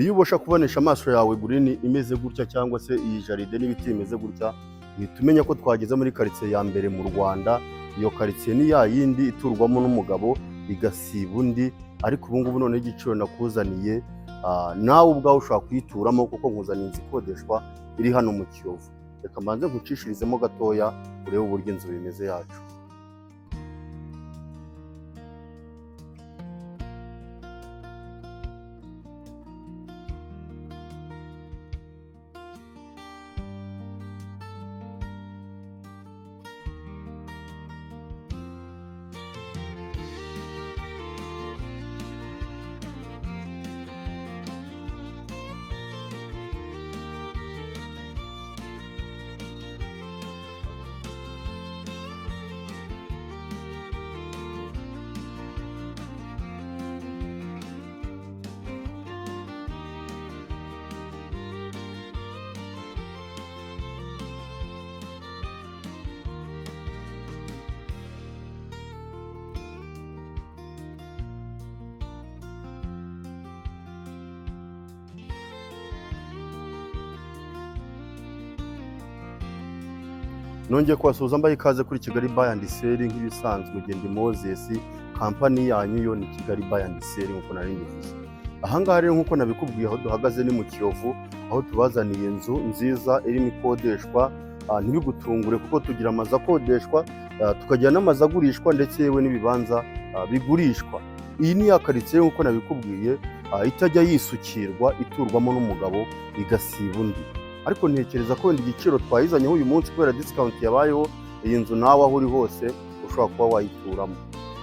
Iyo ubasha kubonesha amaso yawe green imeze gutya cyangwa se iyi jaride n'ibiti bimeze gutya, uhita umenya ko twageze muri quartier ya mbere mu Rwanda. Iyo quartier ni ya yindi iturwamo n'umugabo igasiba undi, ariko ubu ngubu none igiciro nakuzaniye nawe ubwawe ushobora kuyituramo kuko nkuzaniye inzu ikodeshwa iri hano mu Kiyovu. Reka mbanze nkucishirizemo gatoya urebe uburyo inzu bimeze yacu. Nongeye kubasuhuza mbaye ikaze kuri Kigali Buy and Sell. Nk'ibisanzwe ugenda Moses, kampani yanyu yo ni Kigali Buy and Sell nkuko nari mbivuze. Aha ngaha rero nkuko nabikubwiye aho duhagaze ni mu Kiyovu, aho tubazaniye inzu nziza irimo ikodeshwa. Ntibigutungure kuko tugira amazu akodeshwa, tukagira n'amazu agurishwa ndetse yewe n'ibibanza bigurishwa. Iyi ni ya quartier nkuko nabikubwiye, itajya yisukirwa, iturwamo n'umugabo igasiba undi. Ariko ntekereza ko wenda igiciro twayizanyeho uyu munsi kubera discount yabayeho, iyi nzu nawe aho uri hose ushobora kuba wayituramo.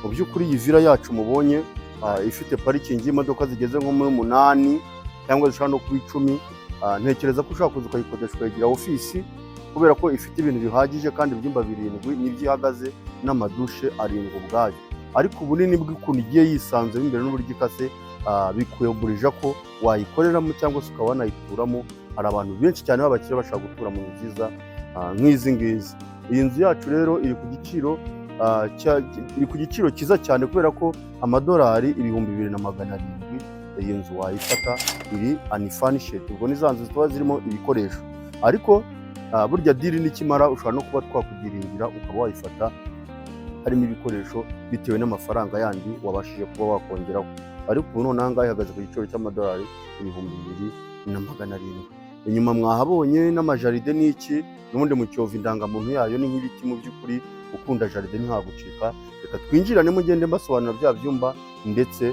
Mu by'ukuri iyi villa yacu mubonye ifite parikingi y'imodoka zigeze nko muri 8 cyangwa zishobora no kuba 10. Ntekereza ko ushobora kuza ukayikodesha ukayigira ofisi kubera ko ifite ibintu bihagije kandi ibyumba 7 n'ibyo ihagaze n'amadushe 7 ubwayo. Ariko ubunini bw'ukuntu igiye yisanze imbere n'uburyo ikase bikuyoburija ko wayikoreramo cyangwa se ukaba wanayituramo. Hari abantu benshi cyane b'abakire bashaka gutura mu nziza nk'izi ngizi. Iyi nzu yacu rero iri ku giciro cyiza cyane kubera ko amadolari 2,200. Iyi nzu wayifata iri unfurnished, ubwo ni za nzu ziba zirimo ibikoresho. Ariko burya diri nikimara ushobora no kuba twakugiringira ukaba wayifata harimo ibikoresho bitewe n'amafaranga yandi wabashije kuba wakongeraho. Ariko ubu none angahe ihagaze ku giciro cy'amadolari 2,200. Inyuma mwahabonye n'amajaride n'iki, n'ubundi mu Kiyovu indangamuntu yayo ni nk'ibiti. Mu by'ukuri ukunda jaride ntihagucika. Reka twinjirane mugende mbasobanura bya byumba ndetse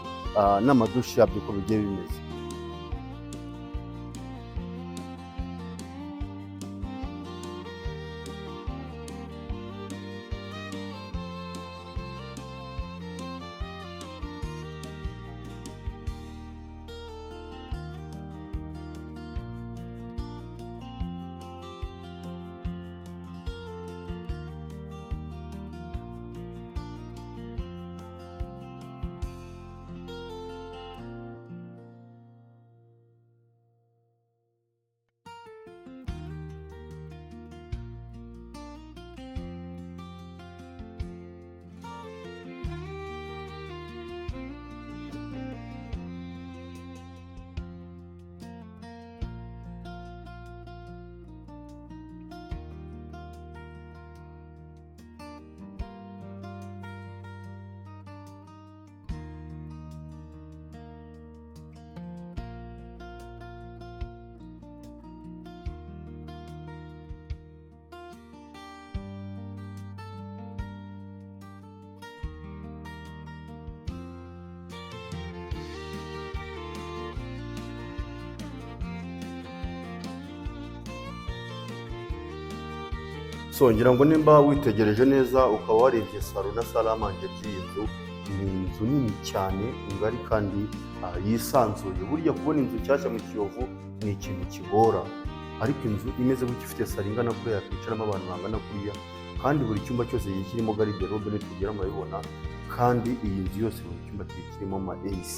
n'amadushi yabyo uko bigiye bimeze. Ngira ngo nimba witegereje neza ukaba warebye salo na salamanje by'iyi nzu, ni inzu nini cyane ngari kandi yisanzuye. Burya kubona inzu nshyashya mu Kiyovu ni ikintu kigora, ariko inzu imeze gutya ifite salo ingana kuriya yakwicaramo abantu bangana kuriya, kandi buri cyumba cyose kirimo garderobe nitugera murabibona. Kandi iyi nzu yose buri cyumba kirimo ama AC.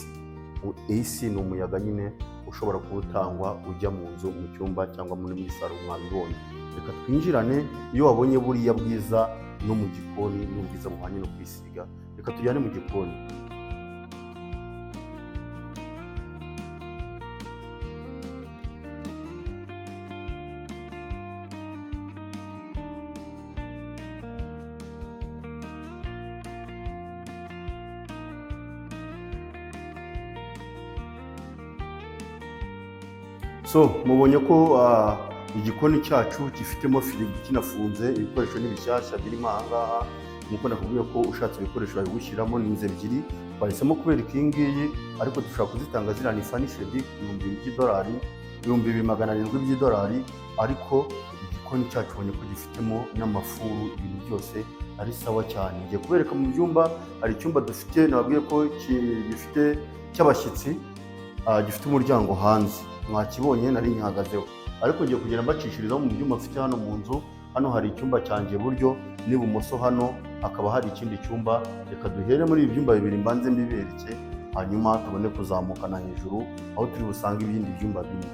AC ni umuyaga nyine ushobora kuwutangwa ujya mu nzu mu cyumba cyangwa muri salo mwabibonye. Reka twinjirane. Iyo wabonye buriya bwiza no mu gikoni n'ubwiza buhanye no kwisiga, reka tujyane mu gikoni. So mubonye ko igikoni cyacu gifitemo firigo kinafunze, ibikoresho ni bishyashya birimo aha ngaha. Nk'uko nakubwiye ko ushatse ibikoresho babigushyiramo ni inzu ebyiri, twahisemo kubereka iyi ngiyi, ariko dushobora kuzitanga ziriya ni fanishedi ibihumbi 2,700 by'idolari, ariko igikoni cyacu ubonye ko gifitemo n'amafuru, ibintu byose ari sawa cyane. Ngiye kubereka mu byumba, hari icyumba dufite nababwiye ko gifite cy'abashyitsi, gifite umuryango hanze, mwakibonye nari nyihagazeho, ariko ngiye kugenda mbacishirizaho mu byumba mfite hano mu nzu. Hano hari icyumba cyanjye iburyo n'ibumoso, hano hakaba hari ikindi cyumba. Reka duhere muri ibi byumba bibiri mbanze mbibereke, hanyuma tubone kuzamukana hejuru aho turi busange ibindi byumba bine.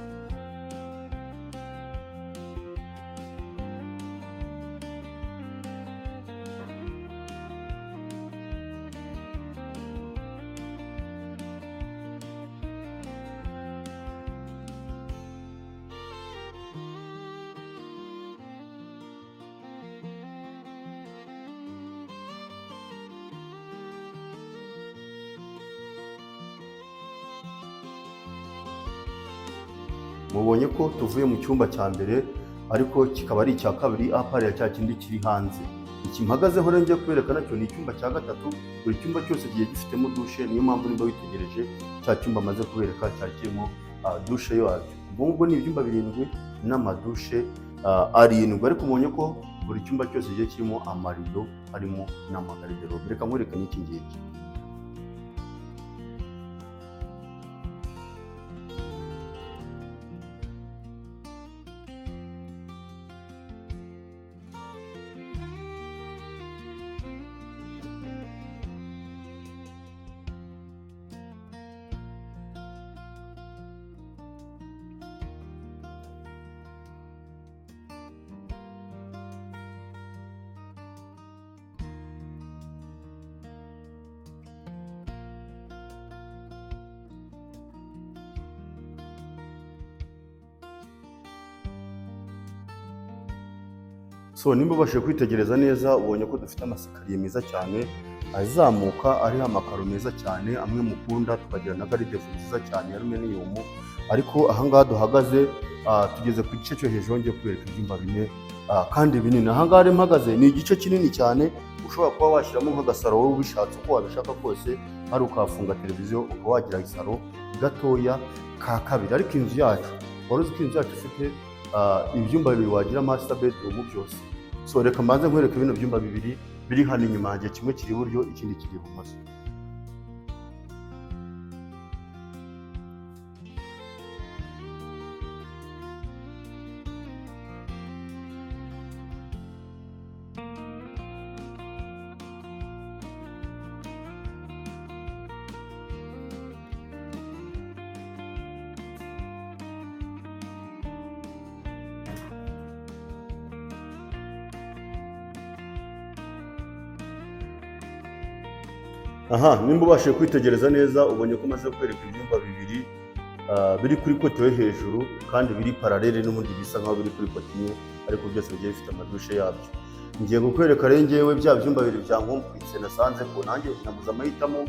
Mubonye ko tuvuye mu cyumba cya mbere, ariko kikaba ari icya kabiri apariya cya kindi kiri hanze. Iki mpagazeho rero ngiye kubereka nacyo ni icyumba cya gatatu. Buri cyumba cyose kigiye gifitemo dushe, niyo mpamvu nimba witegereje cya cyumba amaze kubereka cyari kirimo dushe yacyo. Ubwo ni ibyumba 7 n'amadushe 7, ariko mubonye ko buri cyumba cyose kigiye kirimo amarido harimo n'amagariderobe. Reka nkwereke n'iki ngiki. So nimba ubashije kwitegereza neza, ubonye ko dufite amasikariye meza cyane azamuka, ariho amakaro meza cyane amwe mukunda, tukagira na garidefu nziza cyane ya aluminiyumu. Ariko aha ngaha duhagaze tugeze ku gice cyo hejuru, ngiye kubereka ibyumba 4 kandi binini. Aha ngaha rero mpagaze ni igice kinini cyane, ushobora kuba washyiramo nk'agasaro wowe ubishatse uko wabishaka kose, hari ukafunga televiziyo ukaba wagira isaro gatoya ka kabiri. Ariko inzu yacu, wari uzi ko inzu yacu ifite ibyumba 2 wagira master bedroom byose. So reka mbanze nkwereke bino byumba 2 biri hano inyuma yanjye, kimwe kiri iburyo ikindi kiri ibumoso. Aha, nimba ubashije kwitegereza neza, ubonye ko maze kwereka ibyumba 2 biri kuri kote yo hejuru, kandi biri paralele n'ubundi bisa nkaho biri kuri kote imwe, ariko byose bigiye bifite amadushe yabyo. Ngiye kukwereka rero ngewe bya byumba 2 byankumvise, nasanze ko nanjye nabuze amahitamo,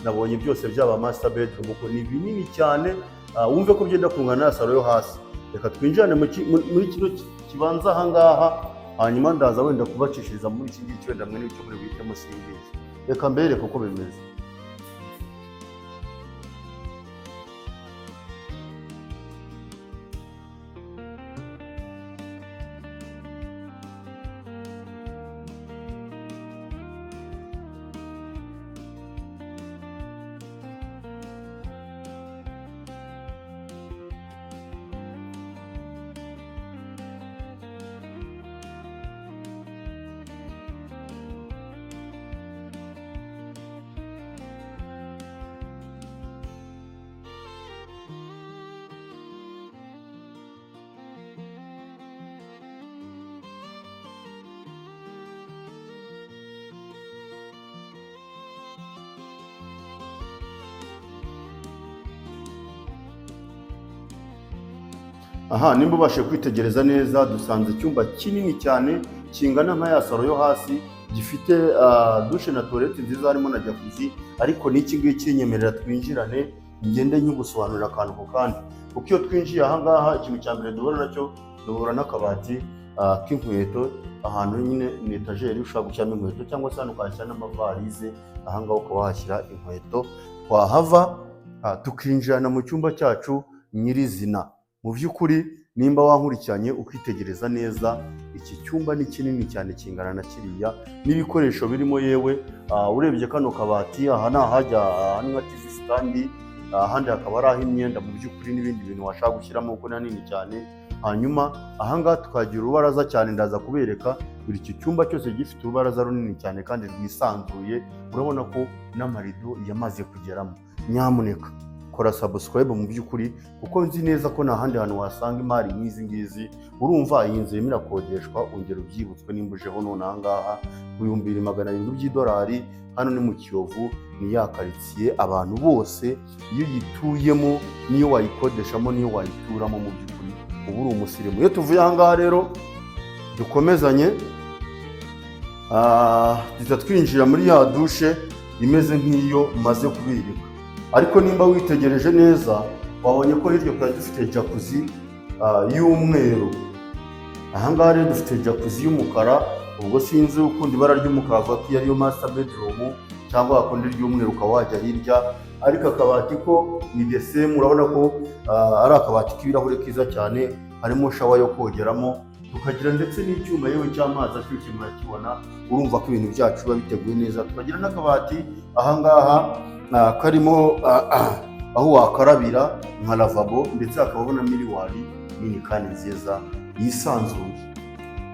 nabonye byose byaba master bedroom kuko ni binini cyane. Wumve ko byenda kungana na salo yo hasi. Reka twinjirane muri kino kibanza aha ngaha, hanyuma ndaza wenda kubacishiriza muri iki ngiki, wenda mwe n'icyo muri buhitemo simbizi. Reka mbereke uko bimeze. Aha, nimba ubashije kwitegereza neza, dusanze icyumba kinini cyane kingana nka ya salo yo hasi, gifite dushe na toilette nziza harimo na jacuzzi. Ariko n'iki ngiki nyemerera twinjirane ngende nkigusobanurira akantu ku kandi, kuko iyo twinjiye aha ngaha ikintu cya mbere duhura nacyo, duhura n'akabati k'inkweto, ahantu nyine ni etajeri ushobora gushyiramo inkweto cyangwa se hano ukahashyira n'amavarize, aha ngaha ukaba wahashyira inkweto. Twahava tukinjirana mu cyumba cyacu nyirizina. Mu by'ukuri nimba wankurikiranye ukitegereza neza, iki cyumba ni kinini cyane kingana na kiriya, n'ibikoresho birimo yewe urebye kano kabati, aha ni ahajya nka TV stand, ahandi hakaba ari ah'imyenda mu by'ukuri n'ibindi bintu washaka gushyiramo kuko ni hanini cyane. Hanyuma aha ngaha tukagira urubaraza cyane, ndaza kubereka buri iki cyumba cyose gifite urubaraza runini cyane kandi rwisanzuye. Urabona ko n'amarido yamaze kugeramo. Nyamuneka kora subscribe mu by'ukuri, kuko nzi neza ko nta handi hantu wasanga imari nk'izi ngizi. Urumva iyi nzu irimo irakodeshwa, ongera ubyibutswe nimba ujeho none aha ngaha, ku 2,700 by'idolari. Hano ni mu Kiyovu, ni ya karitsiye abantu bose iyo uyituyemo niyo wayikodeshamo niyo wayituramo mu by'ukuri uba uri umusirimu. Iyo tuvuye aha ngaha rero dukomezanye, duhita twinjira muri ya dushe imeze nk'iyo maze kubirika. Ariko nimba witegereje neza wabonye ko hirya twari dufite jacuzzi y'umweru. Aha ngaha rero dufite jacuzzi y'umukara, ubwo sinzi ukunda ibara ry'umukara avuga ko ariyo master bedroom, cyangwa wakunda iry'umweru ukaba wajya hirya. Ariko akabati ko ni the same, urabona ko ari akabati k'ibirahure kiza cyane, harimo shawa yo kogeramo, tukagira ndetse n'icyuma yewe cy'amazi ashyushye murakibona. Urumva ko ibintu byacu biba biteguye neza. Tukagira n'akabati aha ngaha karimo aho wakarabira nka lavabo, ndetse hakabaho na miriwari nini kandi nziza yisanzuye.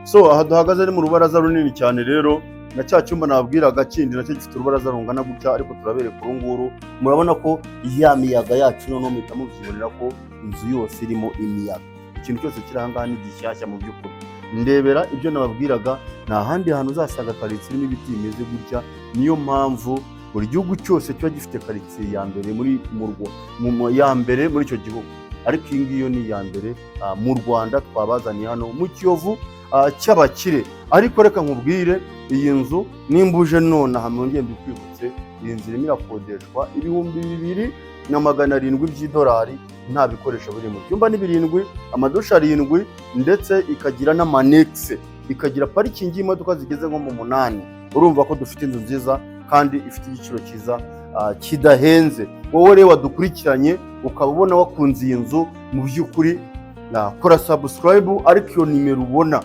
So aha duhagaze ni mu rubaraza runini cyane rero, na cya cyumba nabwiraga kindi nacyo gifite urubaraza rungana gutya, ariko turabereka urunguru. Murabona ko ya miyaga yacu noneho muhita mubyibonera ko inzu yose irimo imiyaga. Ikintu cyose kiri aha ngaha ni gishyashya mu by'ukuri. Ndebera ibyo nababwiraga, nta handi hantu uzasanga karitsiye irimo ibiti bimeze gutya. Niyo mpamvu buri gihugu cyose kiba gifite karitsiye ya mbere ya mbere muri icyo gihugu, ariko iyi ngiyo ni iya mbere mu Rwanda twabazaniye hano mu Kiyovu cy'abakire. Ariko reka nkubwire, iyi nzu nimba uje none aha mwongeye mbikwibutse, iyi nzu irimo irakodeshwa 2,700 by'idolari, nta bikoresho biri mu byumba ni 7, amadusha 7, ndetse ikagira n'amanexe, ikagira parikingi y'imodoka zigeze nko mu 8. Urumva ko dufite inzu nziza kandi ifite igiciro cyiza kidahenze. Wowe rero wadukurikiranye ukaba ubona wakunze iyi nzu, mu by'ukuri kora subscribe, ariko iyo nimero ubona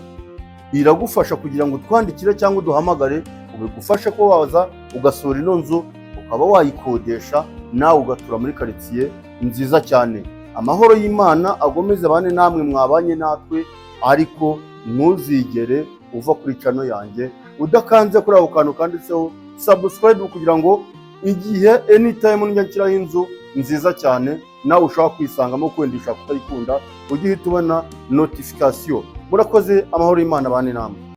iragufasha kugira ngo twandikire cyangwa uduhamagare, ubigufashe ko waza ugasura ino nzu ukaba wayikodesha, nawe ugatura muri karitsiye nziza cyane. Amahoro y'Imana agomeze bane namwe mwabanye natwe, ariko ntuzigere uva kuri channel yanjye udakanze kuri ako kantu kanditseho subscribe, kugira ngo igihe anytime njya nshyiraho inzu nziza cyane nawe ushobora kwisangamo kwendisha kutayikunda, ujye uhita ubona notification. Murakoze, amahoro y'Imana bane namwe.